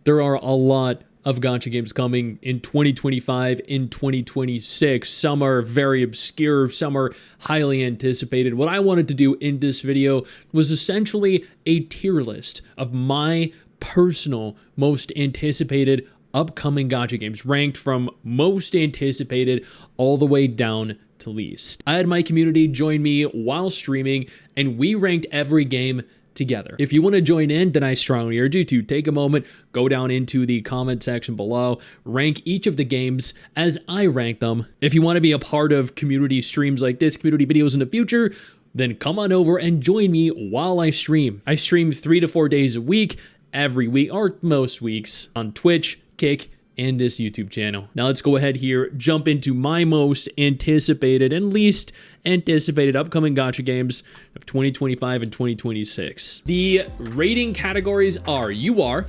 There are a lot of gacha games coming in 2025, in 2026. Some are very obscure, some are highly anticipated. What I wanted to do in this video was essentially a tier list of my personal most anticipated upcoming gacha games, ranked from most anticipated all the way down to least. I had my community join me while streaming, and we ranked every game together. If you want to join in, then I strongly urge you to take a moment, go down into the comment section below, rank each of the games as I rank them. If you want to be a part of community streams like this, community videos in the future, then come on over and join me while I stream. I stream 3 to 4 days a week, every week, or most weeks, on Twitch, Kick, and this YouTube channel. Now let's go ahead here, jump into my most anticipated and least anticipated upcoming gacha games of 2025 and 2026. The rating categories are UR,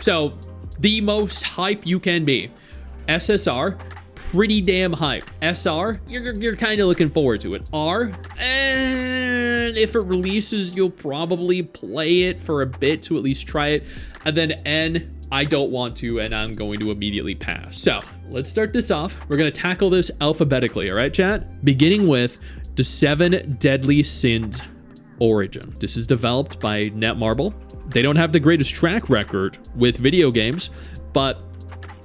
so the most hype you can be. SSR, pretty damn hype. SR, you're kind of looking forward to it. R, and if it releases, you'll probably play it for a bit to at least try it. And then N, I don't want to, and I'm going to immediately pass. So let's start this off. We're going to tackle this alphabetically, all right, chat? Beginning with the 7 Deadly Sins Origin. This is developed by Netmarble. They don't have the greatest track record with video games, but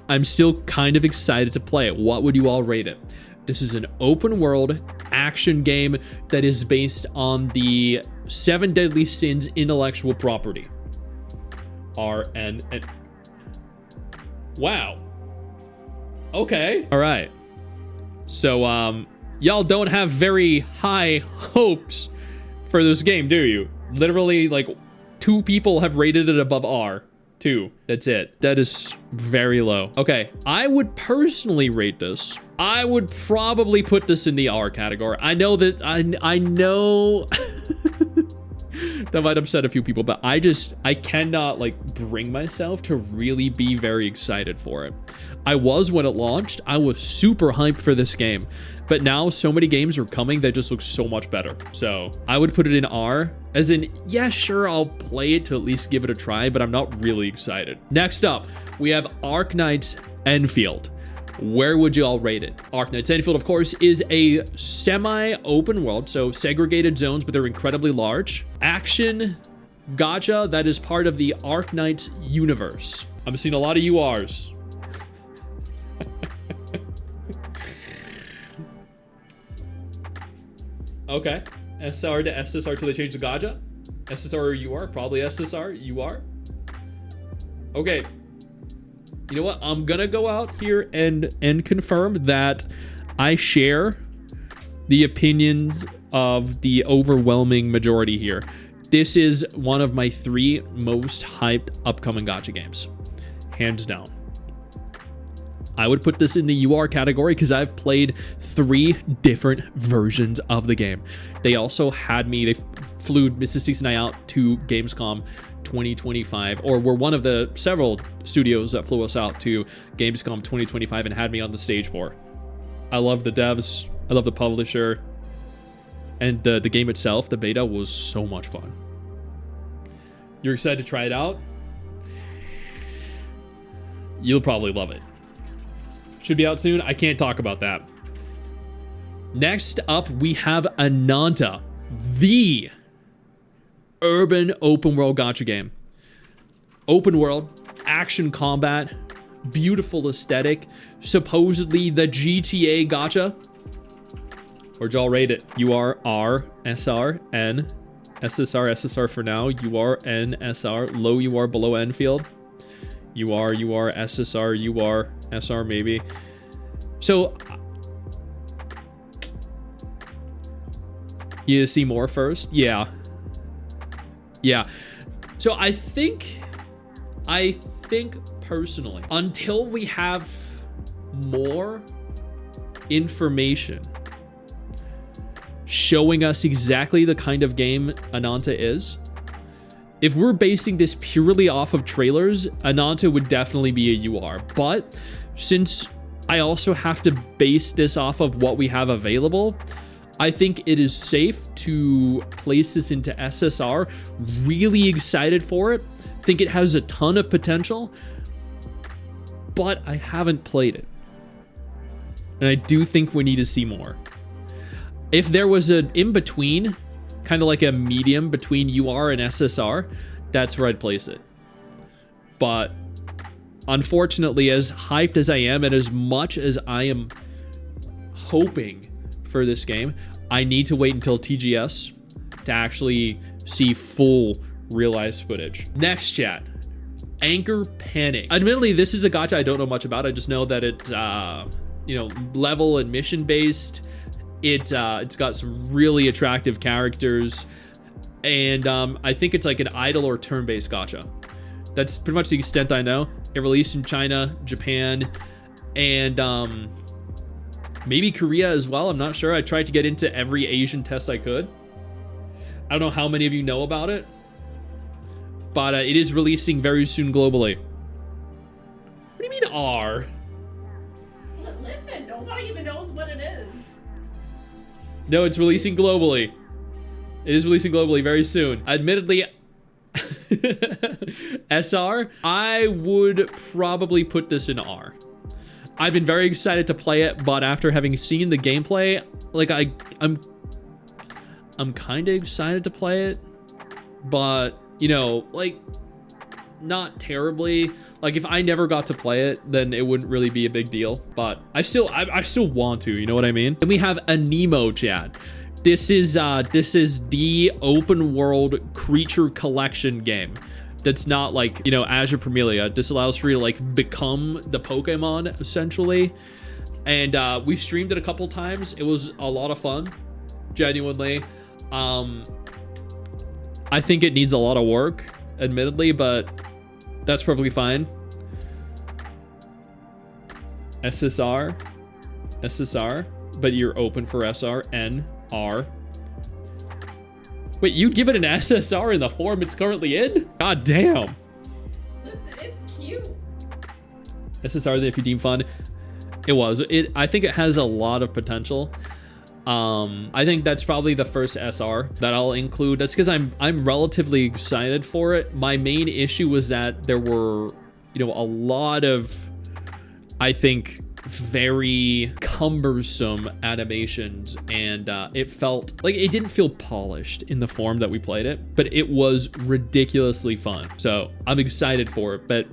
I'm still kind of excited to play it. What would you all rate it? This is an open world action game that is based on the 7 Deadly Sins intellectual property. RN. Wow. Okay. All right. So, y'all don't have very high hopes for this game, do you? Literally, like, 2 people have rated it above R. 2. That's it. That is very low. Okay. I would personally rate this. I would probably put this in the R category. I know that I know that might upset a few people, but I cannot like bring myself to really be very excited for it. I was when it launched. I was super hyped for this game, but now so many games are coming that just look so much better. So I would put it in R, as in, yeah, sure, I'll play it to at least give it a try, but I'm not really excited. Next up, we have Arknight's Enfield. Where would you all rate it? Arknight's Enfield, of course, is a semi-open world, so segregated zones, but they're incredibly large. Action gacha that is part of the Arknight universe. I'm seeing a lot of URs. Okay. SR to SSR till they change the gacha? SSR or UR? Probably SSR, UR. Okay. You know what? I'm gonna go out here and confirm that I share the opinions of the overwhelming majority here. This is one of my 3 most hyped upcoming gacha games, hands down. I would put this in the UR category because I've played 3 different versions of the game. They also had me, they flew Mrs. Stix and I out to Gamescom 2025, or were one of the several studios that flew us out to Gamescom 2025 and had me on the stage for. I love the devs, I love the publisher, and the game itself, the beta, was so much fun. You're excited to try it out? You'll probably love it. Should be out soon. I can't talk about that. Next up, we have Ananta, the urban open world gacha game. Open world, action combat, beautiful aesthetic, supposedly the GTA gacha. Where'd y'all rate it? UR, R, SR, N, SSR, SSR for now, UR, N, SR, low UR, below Enfield. UR, SSR, UR, SR maybe. So, you see more first? Yeah. Yeah. So I think personally, until we have more information showing us exactly the kind of game Ananta is, if we're basing this purely off of trailers, Ananta would definitely be a UR. But since I also have to base this off of what we have available, I think it is safe to place this into SSR. Really excited for it. Think it has a ton of potential, but I haven't played it. And I do think we need to see more. If there was an in-between, kind of like a medium between UR and SSR, that's where I'd place it. But unfortunately, as hyped as I am and as much as I am hoping for this game, I need to wait until TGS to actually see full realized footage. Next, chat. Anchor Panic. Admittedly, this is a gacha I don't know much about. I just know that it's, you know, level and mission based. It's got some really attractive characters, and I think it's like an idle or turn-based gacha. That's pretty much the extent I know. It released in China, Japan, and maybe Korea as well. I'm not sure. I tried to get into every Asian test I could. I don't know how many of you know about it, but it is releasing very soon globally. What do you mean R? Listen, nobody even knows what it is. No, it's releasing globally. It is releasing globally very soon. Admittedly, SR, I would probably put this in R. I've been very excited to play it, but after having seen the gameplay, like I'm kind of excited to play it, but you know, like not terribly. Like if I never got to play it, then it wouldn't really be a big deal, but I still want to, you know what I mean? Then we have Animo, chat. This is the open world creature collection game. That's not like, you know, Azure Promeia. This allows for you to like become the Pokemon essentially. And we've streamed it a couple times. It was a lot of fun, genuinely. I think it needs a lot of work, admittedly, but that's perfectly fine. SSR, but you're open for SR, NR. Wait, you'd give it an SSR in the form it's currently in? God damn. Listen, it's cute. SSR if you deem fun. It was. I think it has a lot of potential. I think that's probably the first SR that I'll include. That's because I'm relatively excited for it. My main issue was that there were, you know, a lot of, I think, very cumbersome animations, and it felt like it didn't feel polished in the form that we played it, but it was ridiculously fun. So I'm excited for it, but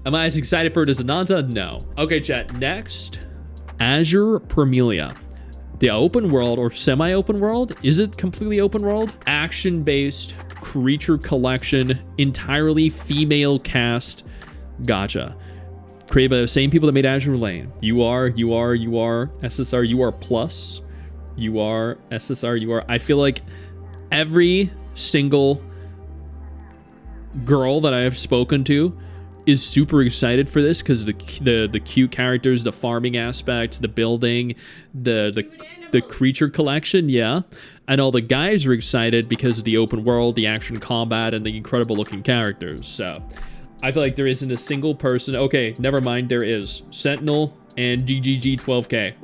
am I as excited for it as Ananta? No. Okay, chat. Next, Azure Promeia. The open world or semi-open world, is it completely open world? Action-based creature collection, entirely female cast gacha. Created by the same people that made Azure Lane. UR, SSR, UR plus, UR, SSR, UR. I feel like every single girl that I have spoken to is super excited for this because the cute characters, the farming aspects, the building, the creature collection, yeah. And all the guys are excited because of the open world, the action combat, and the incredible looking characters. So I feel like there isn't a single person. Okay, never mind, there is. Sentinel and GGG12K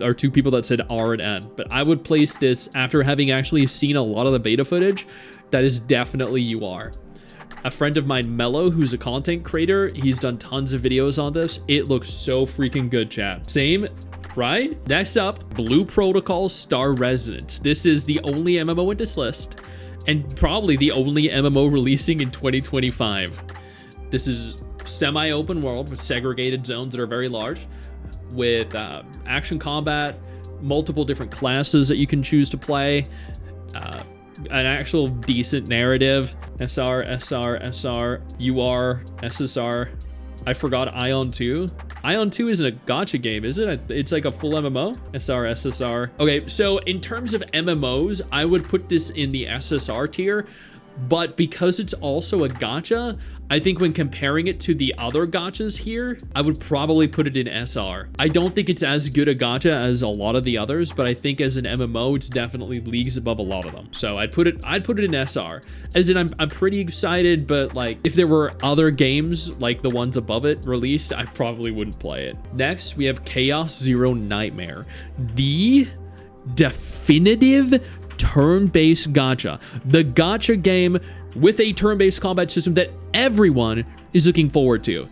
are two people that said R and N. But I would place this after having actually seen a lot of the beta footage. That is definitely UR. A friend of mine, Mello, who's a content creator, he's done tons of videos on this. It looks so freaking good, chat. Same, right? Next up, Blue Protocol Star Resonance. This is the only MMO in this list, and probably the only MMO releasing in 2025. This is semi-open world with segregated zones that are very large, with action combat, multiple different classes that you can choose to play, an actual decent narrative. SR, UR, SSR. I forgot Ion 2. Ion 2 isn't a gacha game, is it? It's like a full MMO? SR. Okay, so in terms of MMOs, I would put this in the SSR tier, but because it's also a gacha, I think when comparing it to the other gachas here, I would probably put it in SR. I don't think it's as good a gacha as a lot of the others, but I think as an MMO, it's definitely leagues above a lot of them. So I'd put it in SR. As in, I'm pretty excited, but like if there were other games like the ones above it released, I probably wouldn't play it. Next, we have Chaos Zero Nightmare, the definitive turn-based gacha. The gacha game with a turn-based combat system that everyone is looking forward to.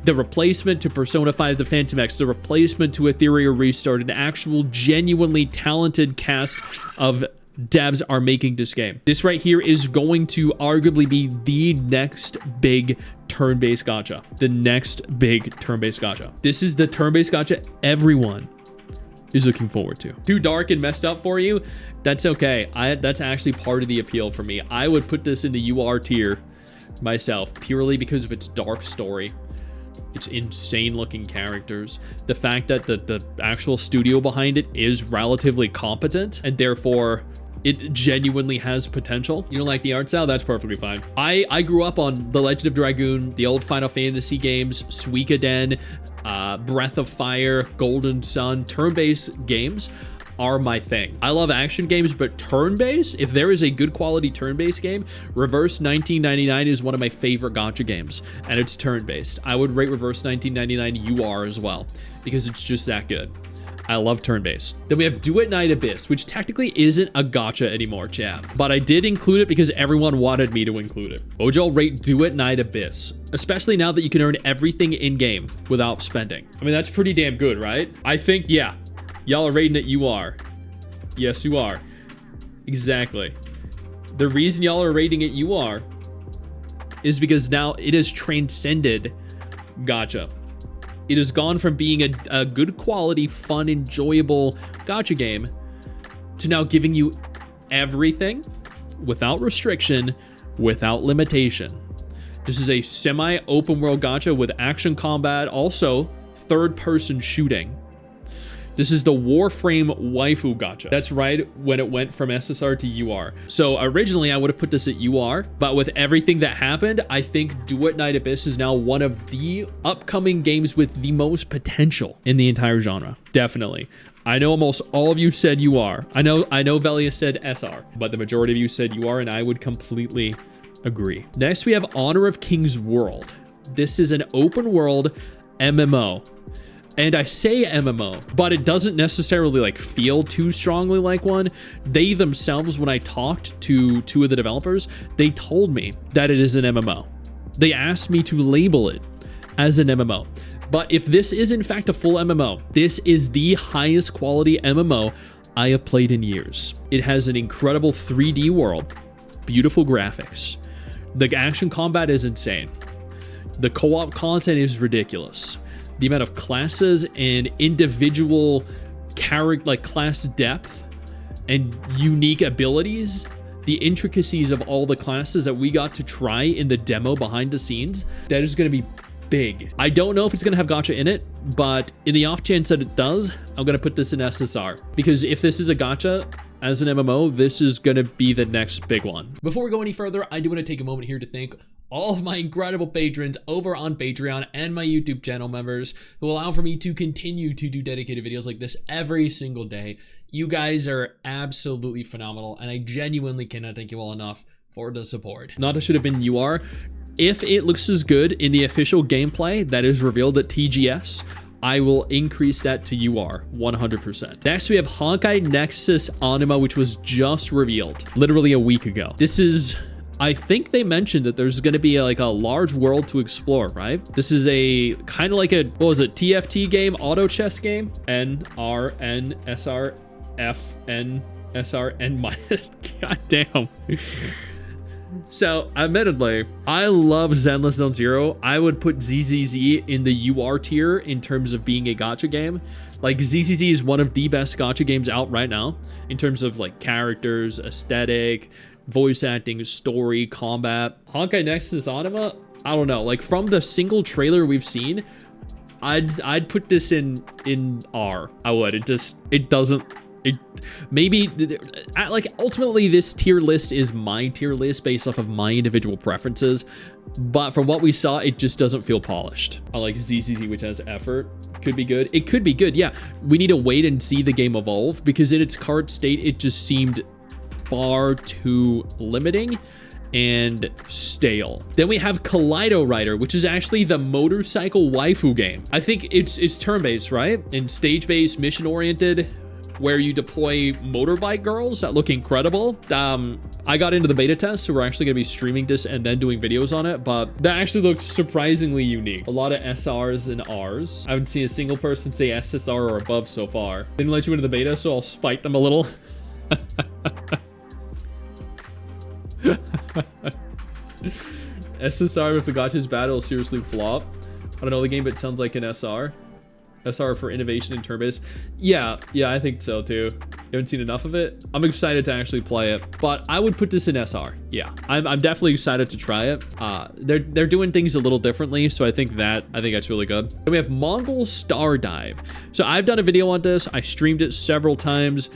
the replacement to Persona 5 The Phantom X, the replacement to Etheria Restart, an actual genuinely talented cast of devs are making this game. This right here is going to arguably be the next big turn-based gacha. The next big turn-based gacha. This is the turn-based gacha everyone is looking forward to. Too dark and messed up for you? That's okay. That's actually part of the appeal for me. I would put this in the UR tier myself, purely because of its dark story. It's insane looking characters. The fact that the actual studio behind it is relatively competent, and therefore it genuinely has potential. You don't like the art style? That's perfectly fine. I grew up on The Legend of Dragoon, the old Final Fantasy games, Suikoden, Breath of Fire, Golden Sun. Turn-based games are my thing. I love action games, but turn-based, if there is a good quality turn-based game, Reverse 1999 is one of my favorite gacha games, and it's turn-based. I would rate Reverse 1999 UR as well, because it's just that good. I love turn-based. Then we have Do It Night Abyss, which technically isn't a gacha anymore, chat. But I did include it because everyone wanted me to include it. What would y'all rate Do It Night Abyss? Especially now that you can earn everything in-game without spending. I mean, that's pretty damn good, right? I think, yeah. Y'all are rating it UR. Yes, you are. Exactly. The reason y'all are rating it UR is because now it has transcended gacha. It has gone from being a good quality, fun, enjoyable gacha game to now giving you everything without restriction, without limitation. This is a semi-open world gacha with action combat, also third-person shooting. This is the Warframe waifu gacha. That's right, when it went from SSR to UR. So originally I would have put this at UR, but with everything that happened, I think Do It Night Abyss is now one of the upcoming games with the most potential in the entire genre. Definitely. I know almost all of you said UR. I know Velia said SR, but the majority of you said UR, and I would completely agree. Next, we have Honor of King's World. This is an open world MMO. And I say MMO, but it doesn't necessarily like feel too strongly like one. They themselves, when I talked to two of the developers, they told me that it is an MMO. They asked me to label it as an MMO. But if this is in fact a full MMO, this is the highest quality MMO I have played in years. It has an incredible 3D world, beautiful graphics. The action combat is insane. The co-op content is ridiculous. The amount of classes and individual character, like class depth and unique abilities, the intricacies of all the classes that we got to try in the demo behind the scenes, that is going to be big. I don't know if it's going to have gacha in it, but in the off chance that it does, I'm going to put this in SSR, because if this is a gacha as an MMO, this is going to be the next big one. Before we go any further, I do want to take a moment here to thank all of my incredible patrons over on Patreon and my YouTube channel members who allow for me to continue to do dedicated videos like this every single day. You guys are absolutely phenomenal, and I genuinely cannot thank you all enough for the support. Ananta should have been UR. If it looks as good in the official gameplay that is revealed at TGS, I will increase that to UR 100%. Next, we have Honkai Nexus Animo, which was just revealed literally a week ago. This is, I think they mentioned that there's going to be like a large world to explore, right? This is a kind of like a, what was it, TFT game, auto chess game? NRNSRFNSRN minus, god damn. So, admittedly, I love Zenless Zone Zero. I would put ZZZ in the UR tier in terms of being a gacha game. Like, ZZZ is one of the best gacha games out right now in terms of like characters, aesthetic, voice acting, story, combat. Honkai Nexus Anima, I don't know. Like, from the single trailer we've seen, I'd put this in R. I would. It doesn't. Maybe, like, ultimately this tier list is my tier list based off of my individual preferences, but from what we saw, it just doesn't feel polished. I like ZZZ, which has effort. Could be good. It could be good, yeah. We need to wait and see the game evolve, because in its current state, it just seemed far too limiting and stale. Then we have Kaleido Rider, which is actually the motorcycle waifu game. I think it's turn-based, right? And stage-based, mission-oriented. where you deploy motorbike girls that look incredible. I got into the beta test, so we're actually gonna be streaming this and then doing videos on it, but that actually looks surprisingly unique. A lot of SRs and Rs. I haven't seen a single person say SSR or above so far. Didn't let you into the beta, so I'll spite them a little. SSR with the Gacha's battle seriously flop. I don't know the game, but it sounds like an SR. SR for innovation and turn-based. Yeah, I think so too. You haven't seen enough of it. I'm excited to actually play it, but I would put this in SR. Yeah, I'm definitely excited to try it. They're doing things a little differently, so I think that's really good. Then we have Mongol Star Dive. So I've done a video on this. I streamed it several times.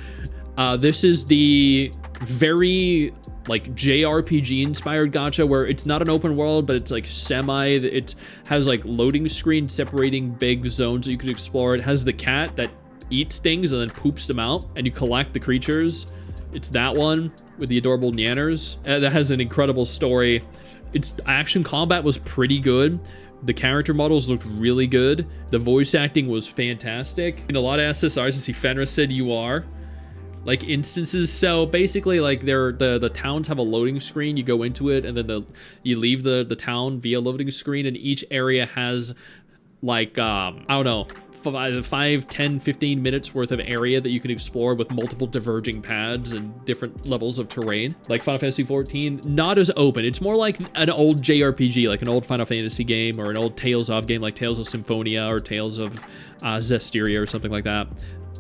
This is the very like JRPG inspired gacha where it's not an open world, but it's like it has like loading screens separating big zones that you can explore. It has the cat that eats things and then poops them out, and you collect the creatures. It's that one with the adorable Nyanners. That has an incredible story. Its action combat was pretty good. The character models looked really good. The voice acting was fantastic. In a lot of SSRs, I see Fenris said you are. Like instances, so basically like the towns have a loading screen. You go into it and then you leave the town via loading screen, and each area has like I don't know, 5, 10, 15 minutes worth of area that you can explore with multiple diverging paths and different levels of terrain. Like Final Fantasy XIV, not as open. It's more like an old JRPG, like an old Final Fantasy game or an old Tales of game like Tales of Symphonia or Tales of Zestiria or something like that.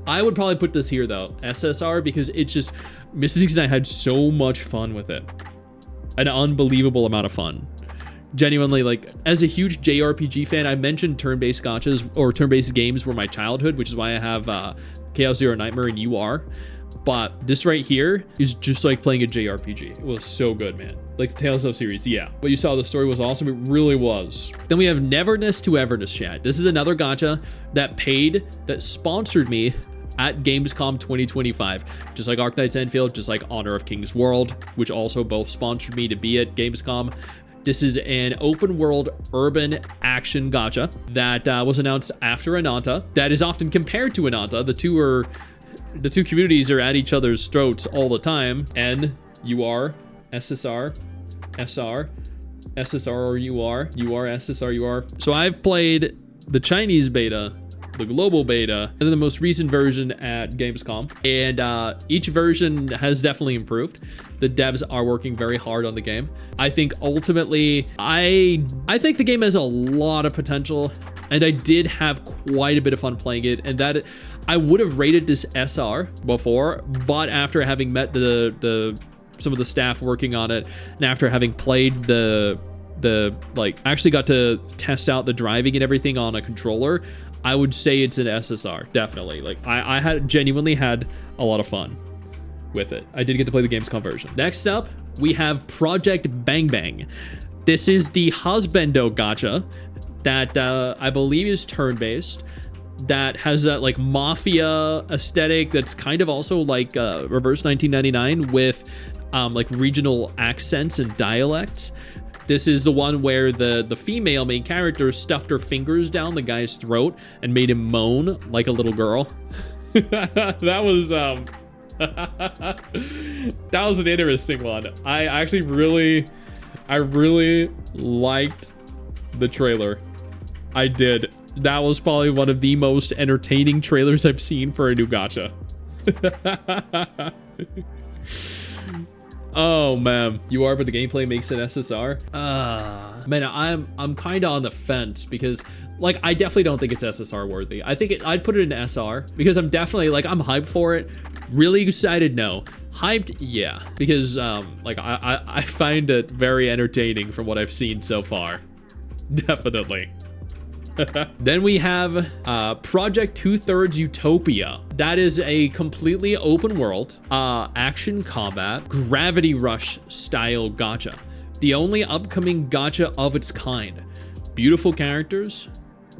I would probably put this here though, SSR, because it's just, Mrs. X and I had so much fun with it. An unbelievable amount of fun. Genuinely, like, as a huge JRPG fan, I mentioned turn-based gachas or turn-based games were my childhood, which is why I have Chaos Zero Nightmare and UR. But this right here is just like playing a JRPG. It was so good, man. Like the Tales of series, yeah. What you saw, the story was awesome. It really was. Then we have Neverness to Everness chat. This is another gacha that sponsored me at Gamescom 2025. Just like Arknight's Enfield, just like Honor of King's World, which also both sponsored me to be at Gamescom. This is an open world urban action gacha that was announced after Ananta. That is often compared to Ananta. The two communities are at each other's throats all the time. N, UR, SSR, SR, SSR or UR, SSR, UR. So I've played the Chinese beta, the global beta, and then the most recent version at Gamescom. And each version has definitely improved. The devs are working very hard on the game. I think ultimately, I think the game has a lot of potential, and I did have quite a bit of fun playing it, and that I would have rated this SR before, but after having met some of the staff working on it, and after having played actually got to test out the driving and everything on a controller, I would say it's an SSR, definitely. Like I had genuinely had a lot of fun with it. I did get to play the Gamescom version. Next up, we have Project Bang Bang. This is the Husbando gacha that I believe is turn-based, that has that like mafia aesthetic that's kind of also like reverse 1999 with like regional accents and dialects. This is the one where the female main character stuffed her fingers down the guy's throat and made him moan like a little girl. That was that was an interesting one. I really liked the trailer. I did. That was probably one of the most entertaining trailers I've seen for a new gacha. Oh man, you are, but the gameplay makes it SSR. Man, I'm kind of on the fence because, like, I definitely don't think it's SSR worthy. I think I'd put it in SR because I'm definitely like I'm hyped for it. Really excited, no. Hyped, yeah, because like I find it very entertaining from what I've seen so far. Definitely. Then we have Project 2/3 Utopia. That is a completely open world, action combat, Gravity Rush style gacha. The only upcoming gacha of its kind. Beautiful characters,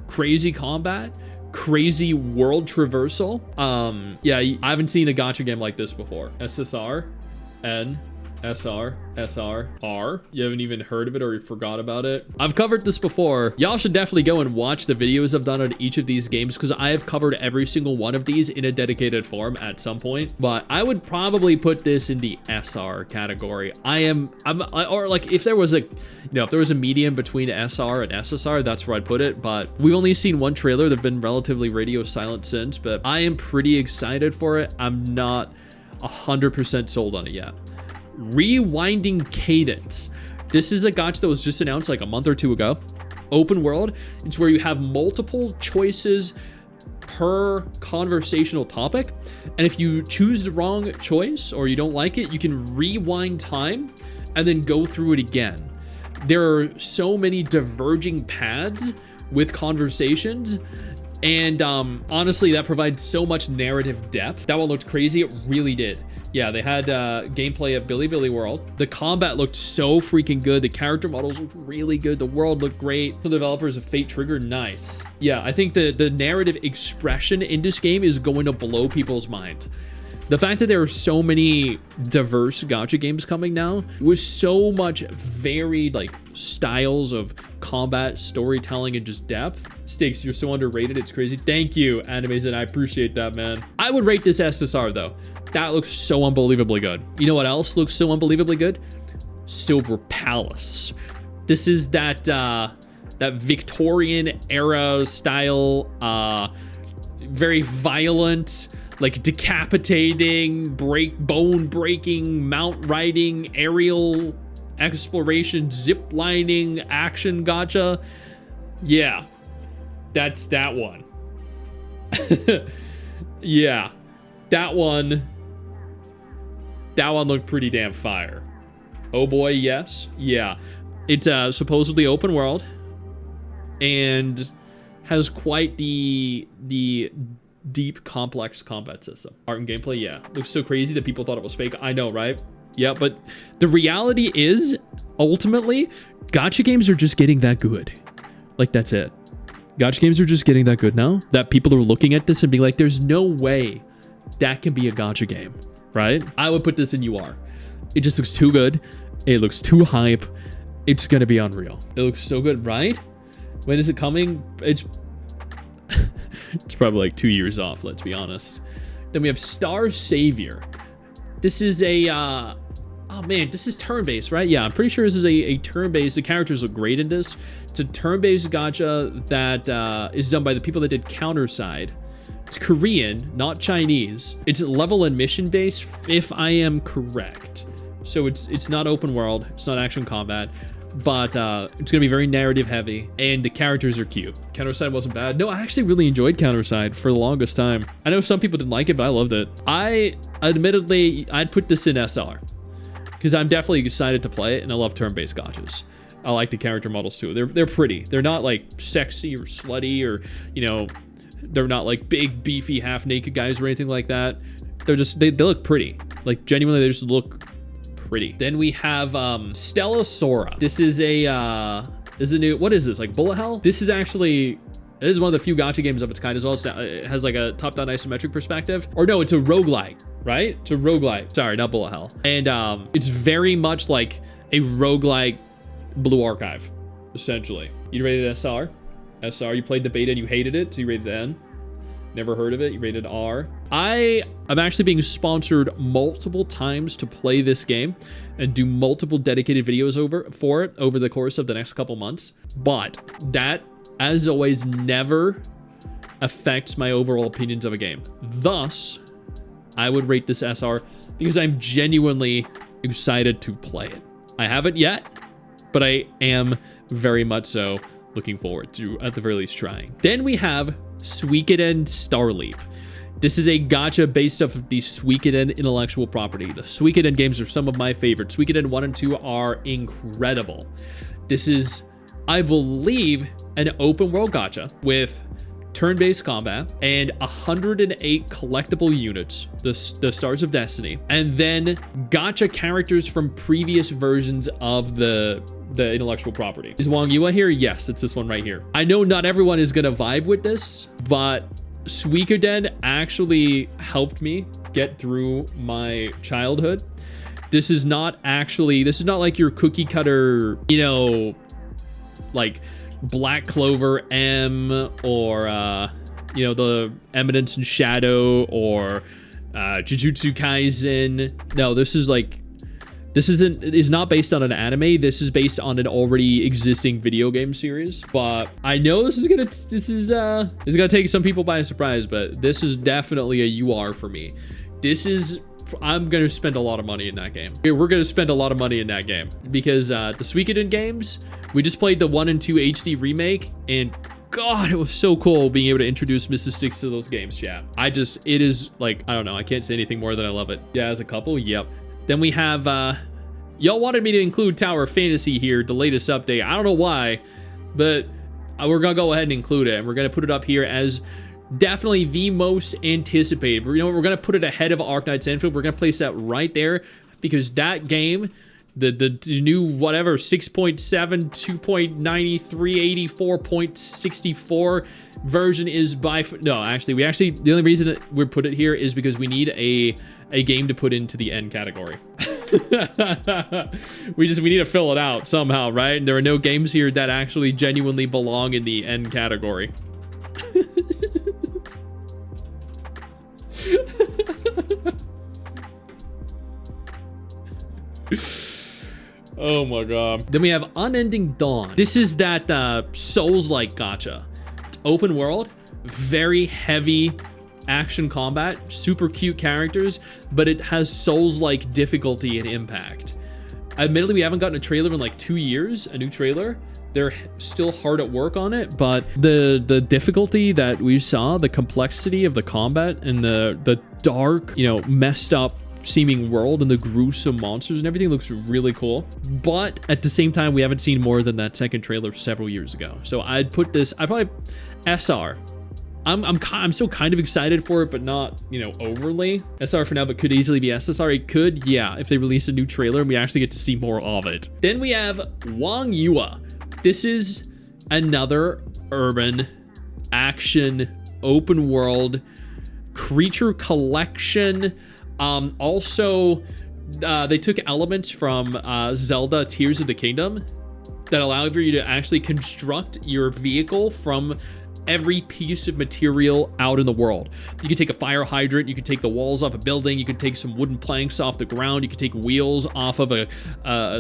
crazy combat, crazy world traversal. Yeah, I haven't seen a gacha game like this before. SSR, N, SRR. You haven't even heard of it or you forgot about it. I've covered this before. Y'all should definitely go and watch the videos I've done on each of these games because I have covered every single one of these in a dedicated form at some point. But I would probably put this in the SR category. Or like if there was a, if there was a medium between SR and SSR, that's where I'd put it. But we've only seen one trailer. They've been relatively radio silent since, but I am pretty excited for it. I'm not 100% sold on it yet. Rewinding Cadence. This is a gacha that was just announced like a month or two ago. Open world. It's where you have multiple choices per conversational topic. And if you choose the wrong choice or you don't like it, you can rewind time and then go through it again. There are so many diverging paths with conversations. And honestly, that provides so much narrative depth. That one looked crazy. It really did. Yeah, they had gameplay of Billy Billy World. The combat looked so freaking good. The character models looked really good. The world looked great. The developers of Fate Trigger, nice. Yeah, I think the narrative expression in this game is going to blow people's minds. The fact that there are so many diverse gacha games coming now with so much varied like styles of combat, storytelling, and just depth. Stix, you're so underrated. It's crazy. Thank you, Animes, I appreciate that, man. I would rate this SSR though. That looks so unbelievably good. You know what else looks so unbelievably good? Silver Palace. This is that Victorian era style, very violent, like decapitating, bone breaking, mount riding, aerial exploration, zip lining, action gacha. Yeah, that's that one. Yeah, that one looked pretty damn fire. Oh boy, yes. Yeah, it's supposedly open world and has quite the deep, complex combat system. Art and gameplay, yeah. Looks so crazy that people thought it was fake. I know, right? Yeah, but the reality is, ultimately, gacha games are just getting that good. Like, that's it. Gacha games are just getting that good now that people are looking at this and being like, there's no way that can be a gacha game, right? I would put this in UR. It just looks too good. It looks too hype. It's gonna be unreal. It looks so good, right? When is it coming? It's probably like 2 years off, let's be honest. Then we have Star Savior. This is a, oh man, this is turn-based, right? Yeah, I'm pretty sure this is a turn-based. The characters look great in this. It's a turn-based gacha that is done by the people that did Counterside. It's Korean, not Chinese. It's level and mission-based, if I am correct. So it's not open world, it's not action combat. But it's gonna be very narrative heavy and the characters are cute. Counterside wasn't bad. No, I actually really enjoyed Counterside for the longest time. I know some people didn't like it, but I loved it. I'd put this in SR because I'm definitely excited to play it and I love turn-based gachas. I like the character models too. They're pretty. They're not like sexy or slutty or, they're not like big, beefy, half-naked guys or anything like that. They're just, they look pretty. Like genuinely, they just look pretty. Then we have Stella Sora. This is a new, what is this, like Bullet Hell? This is one of the few gacha games of its kind as well. It has like a top-down isometric perspective. Or no, it's a roguelike, right? It's a roguelike. Sorry, not Bullet Hell. And it's very much like a roguelike Blue Archive, essentially. You rated SR? SR, you played the beta and you hated it, so you rated N. Never heard of it, you rated R. I am actually being sponsored multiple times to play this game and do multiple dedicated videos for it over the course of the next couple months. But that, as always, never affects my overall opinions of a game. Thus, I would rate this SR because I'm genuinely excited to play it. I haven't yet, but I am very much so looking forward to, at the very least, trying. Then we have Suikoden Starleap. This is a gacha based off of the Suikoden intellectual property. The Suikoden games are some of my favorites. Suikoden 1 and 2 are incredible. This is, I believe, an open world gacha with turn-based combat and 108 collectible units, the Stars of Destiny, and then gacha characters from previous versions of the intellectual property. Is Wang Yua here? Yes, it's this one right here. I know not everyone is gonna vibe with this, but Suikoden actually helped me get through my childhood. This is not like your cookie cutter, you know, like Black Clover M or you know, the Eminence and Shadow or Jujutsu Kaisen. No, this is not based on an anime. This is based on an already existing video game series. But I know this is gonna take some people by surprise, but this is definitely a UR for me. I'm gonna spend a lot of money in that game. We're gonna spend a lot of money in that game because the Suikoden games, we just played the 1 and 2 HD remake, and God, it was so cool being able to introduce Mrs. Stix to those games, chat. It is like, I don't know, I can't say anything more than I love it. Yeah, as a couple, yep. Then we have, y'all wanted me to include Tower of Fantasy here, the latest update. I don't know why, but we're gonna go ahead and include it, and we're gonna put it up here as definitely the most anticipated. We're gonna put it ahead of Arknight's Enfield. We're gonna place that right there because that game, the new whatever 6.7 2.93 84.64 version is the only reason that we put it here is because we need a game to put into the N category. we need to fill it out somehow, right? And there are no games here that actually genuinely belong in the N category. Oh my god. Then we have Unending Dawn. This is that Souls-like gacha. It's open world, very heavy action combat, super cute characters, but it has Souls-like difficulty and impact. Admittedly, we haven't gotten a trailer in like 2 years, a new trailer. They're still hard at work on it, but the difficulty that we saw, the complexity of the combat and the dark, you know, messed up seeming world and the gruesome monsters and everything looks really cool. But at the same time, we haven't seen more than that second trailer several years ago. So I'd probably SR. I'm still kind of excited for it, but not, you know, overly. SR for now, but could easily be SSR. It could, yeah, if they release a new trailer and we actually get to see more of it. Then we have Wang Yua. This is another urban action open world creature collection. Also, they took elements from Zelda Tears of the Kingdom that allow for you to actually construct your vehicle from every piece of material out in the world. You can take a fire hydrant, you can take the walls off a building, you can take some wooden planks off the ground, you can take wheels off of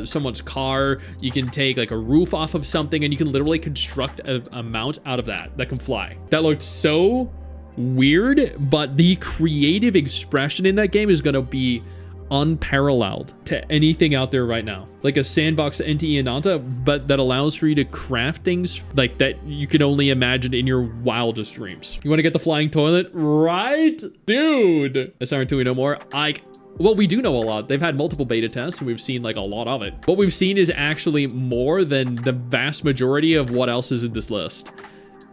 someone's car, you can take like a roof off of something, and you can literally construct a mount out of that can fly. That looked so weird, but the creative expression in that game is going to be unparalleled to anything out there right now. Like a sandbox NTE Ananta, but that allows for you to craft things like that you can only imagine in your wildest dreams. You want to get the flying toilet? Right? Dude! SR2 we know more. Well, we do know a lot. They've had multiple beta tests and we've seen like a lot of it. What we've seen is actually more than the vast majority of what else is in this list.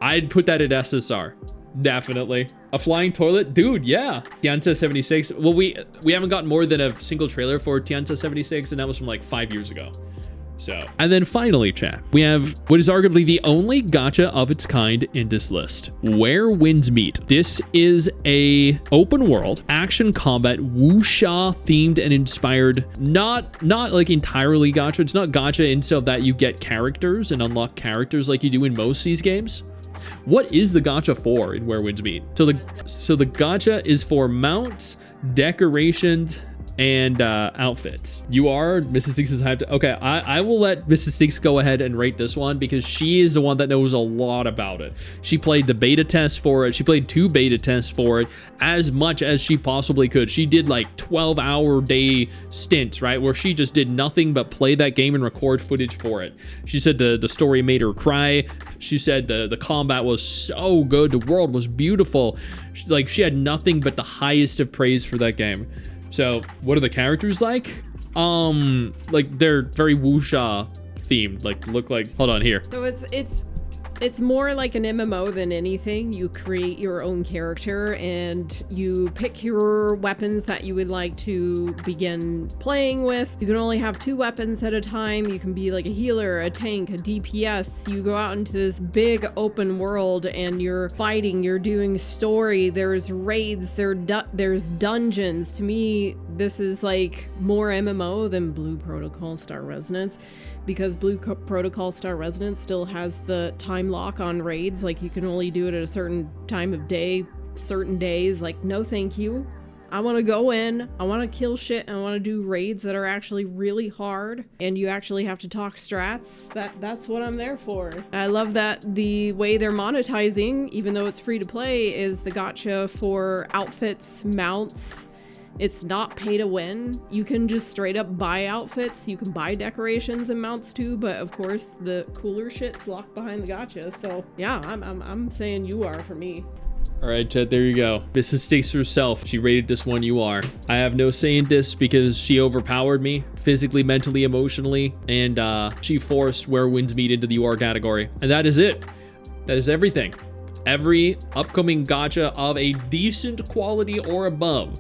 I'd put that at SSR. Definitely. A flying toilet? Dude, yeah. Tianza 76. Well, we haven't gotten more than a single trailer for Tianza 76, and that was from like 5 years ago. So, and then finally, chat, we have what is arguably the only gacha of its kind in this list, Where Winds Meet. This is a open world action combat wuxia themed and inspired, not like entirely gacha. It's not gacha in so that you get characters and unlock characters like you do in most of these games. What is the gacha for in Where Winds Meet? So the gacha is for mounts, decorations, and outfits. You are Mrs. Stix is hyped. Okay, I will let Mrs. Stix go ahead and rate this one because she is the one that knows a lot about it. She played the beta test for it. She played 2 beta tests for it as much as she possibly could. She did like 12-hour day stints, right? Where she just did nothing but play that game and record footage for it. She said the story made her cry. She said the combat was so good. The world was beautiful. She had nothing but the highest of praise for that game. So what are the characters like? Like they're very wuxia themed, look like, hold on here. So it's more like an MMO than anything. You create your own character and you pick your weapons that you would like to begin playing with. You can only have 2 weapons at a time. You can be like a healer, a tank, a DPS. You go out into this big open world and you're fighting, you're doing story, there's raids, there's dungeons. To me, this is like more MMO than Blue Protocol Star Resonance, because Protocol Star Resonance still has the time lock on raids. Like, you can only do it at a certain time of day, certain days. Like, no thank you. I want to go in, I want to kill shit, and I want to do raids that are actually really hard, and you actually have to talk strats. That's what I'm there for. I love that the way they're monetizing, even though it's free to play, is the gacha for outfits, mounts. It's not pay to win. You can just straight up buy outfits. You can buy decorations and mounts too, but of course the cooler shit's locked behind the gacha. So yeah, I'm saying you are for me. All right, Chet, there you go. Mrs. Stix herself, she rated this one you are. I have no say in this because she overpowered me physically, mentally, emotionally, and she forced Where Winds Meet into the you are category. And that is it. That is everything. Every upcoming gacha of a decent quality or above.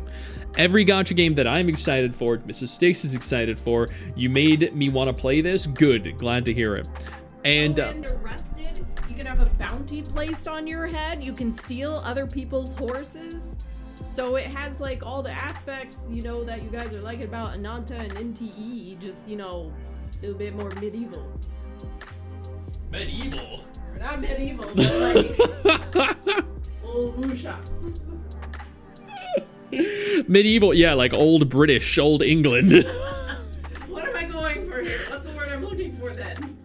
Every gacha game that I'm excited for, Mrs. Stix is excited for. You made me want to play this. Good. Glad to hear it. And arrested. You can have a bounty placed on your head. You can steal other people's horses. So it has like all the aspects, you know, that you guys are liking about Ananta and NTE. Just, you know, a little bit more medieval. Medieval? Or not medieval, but like old Wusha. Medieval, yeah, like old British, old England. What am I going for here? What's the word I'm looking for then?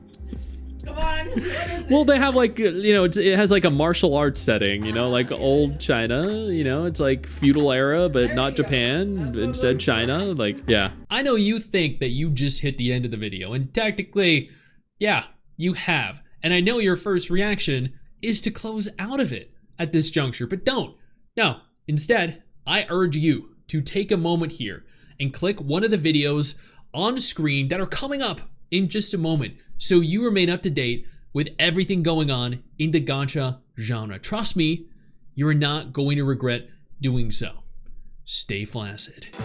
Come on, what is it? Well, they have like, you know, it has like a martial arts setting, you know, like old China, you know, it's like feudal era, but There not you go. Japan, That's what instead I'm China, like, yeah. I know you think that you just hit the end of the video, and technically, yeah, you have. And I know your first reaction is to close out of it at this juncture, but don't. No, instead, I urge you to take a moment here and click one of the videos on screen that are coming up in just a moment, so you remain up to date with everything going on in the gacha genre. Trust me, you're not going to regret doing so. Stay flaccid.